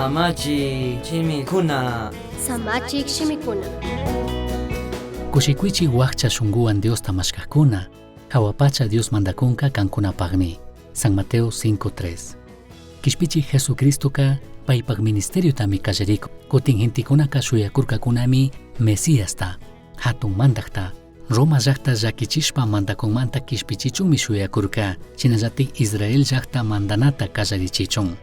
Samachi Chimikuna. Samachik Shimikuna. Kushikuichi wakcha shunguan Dios tamashkakuna. Hawapacha Dios mandakunka kankunapagmi. San Mateo 5:3. Kishpichi Jesucristo ka paypag ministerio tami kajeriko. Kutin hintikuna ka shuyakurkakunami Mesías ta. Hatun mandakta. Roma llaqta llakichishpa mandakunmanta kishpichichunmi shuyakurka. Chinallatik Israel llaqta mandanata kallarichichun.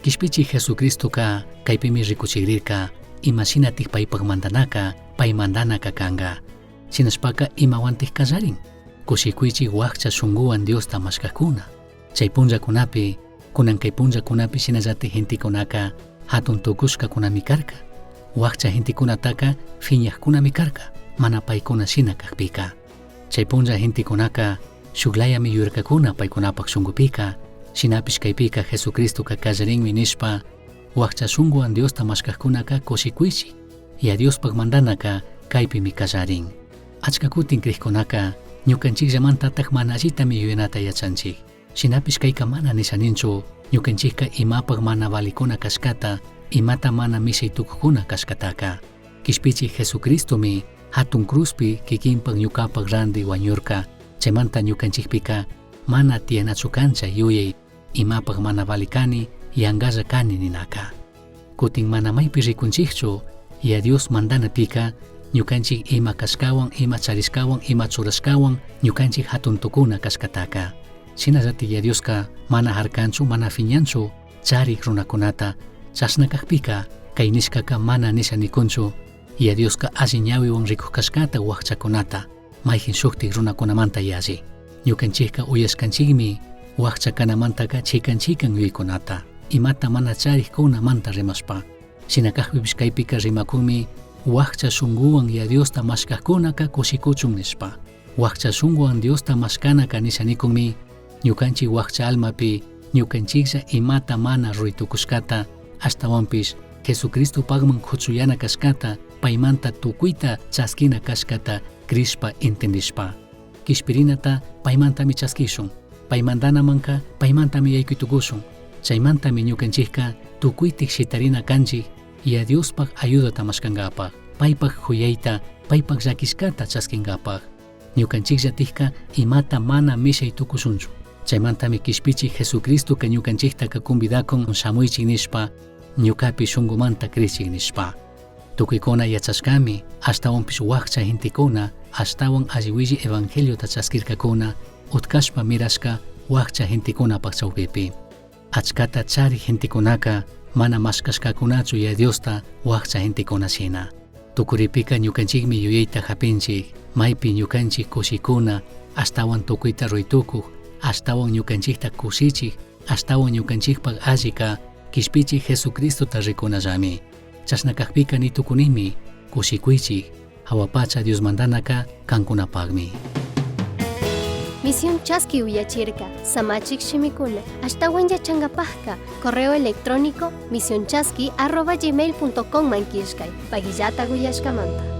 Kishpichi Jesucristo ka kaypimi rikuchigrirka. Imashinatik paypag mandanaka pay mandanaka kanga. Chinashpaka imawantik kallarin. Kushikuichi wakcha shunguan Dios tamashkakuna. Chay punllakunapi kunan kay punllakunapi shinallatik hintikunaka hatun tukushka kunami karka. Wakcha hintikunataka fiñaqkunami karka. Mana paykuna shina kakpika. Chay punlla hintikunaka shuklayami yurkakuna paykunapaq shungupika. Shinapish kaypika Jesucristo ka kallarinmi nishpa wakcha shunguan Dios tamashkakkunaka kushikuichi. Ya Diospaq mandanaka kaypimi kallarin. Achka kutin krikkunaka ñukanchikllamantataq mana allitami yuyanata yachanchik. Shinapish kayka mana nishaninchu ñukanchikka imapaq mana valikuna kashkata imata mana mishaytukukuna kashkataka. Kishpichi Jesucristomi hatun cruzpi kikinpaq ñukapaq randi wañurka. Chaymanta ñukanchikpika mana tiyanachu kancha yuyay imapaq mana valikani yangalla kani ninaka. Kutin mana maypi rikunchikchu ya Dios mandanapika ñukanchik ima kashkawan, ima charishkawan, ima churashkawan ñukanchik hatun tukuna kashkataka. Shinallatik ya Dioska mana harkanchu, mana fiñanchu charik runakunata. Chashna kakpika kay nishkaka mana nisha nikunchu ya Dioska alli ñawiwan rikuq kashkata wakchakunata mayjin shuktik runakunamanta yalli. Ñukanchikka uyashkanchikmi wakchakanamantaka chikanchikan yuykunata. Imata mana charikkunamanta rimashpa. Shinakakpipish kaypika rimakunmi wakcha shunguwan ya Diosta mashkakkunaka kushikuchun nishpa. Wakcha shunguwan Diosta mashkanaka nishanikunmi ñukanchik wakcha almapi ñukanchiklla imata mana ruytukushkata ashtawanpish Jesucristo pagman khuchuyana kashkata paymanta tukuyta chaskina kashkata krishpa intendishpa. Kishpirinata paymantami chaskishun. Paymandanamanka paymantami yaykuytukushun. Chaymantami ñukanchikka tukuytik shitarina kanchik ya Diospaq ayudata mashkankapaq. Paypaq khuyayta paypaq llakishkata chaskinkapaq. Ñukanchikllatikka imata mana mishaytukushunchu. Chaymantami kishpichi Jesucristo ka ñukanchiktaka convidakun shamuychik nishpa ñukapi shungumanta krishchik nishpa. Tukuykuna yachashkami ashtawanpish wakcha hintikuna ashtawan alliwilli evangeliota chaskirkakuna utkashpa mirashka wakcha hintikunapaq chawpipi. Achkata chari hintikunaka mana mashkashkakunachu ya Diosta wakcha hintikuna shina. Tukuripika ñukanchikmi yuyayta hapinchik maypi ñukanchik kushikuna ashtawan tukuyta ruytukuq ashtawan ñukanchikta kushichik ashtawan ñukanchikpaq allika kishpichik Jesucristota rikunallami. Chashna kakpika nitukunimi kushikuychik hawapacha Dios mandanaka kankunapagmi. Misión Chasqui Uyachirka, Samachik Shimikuna, ashtawan yachangapajka, correo electrónico misionchasqui@gmail.com mankishkay, pagillata guyashkamanta.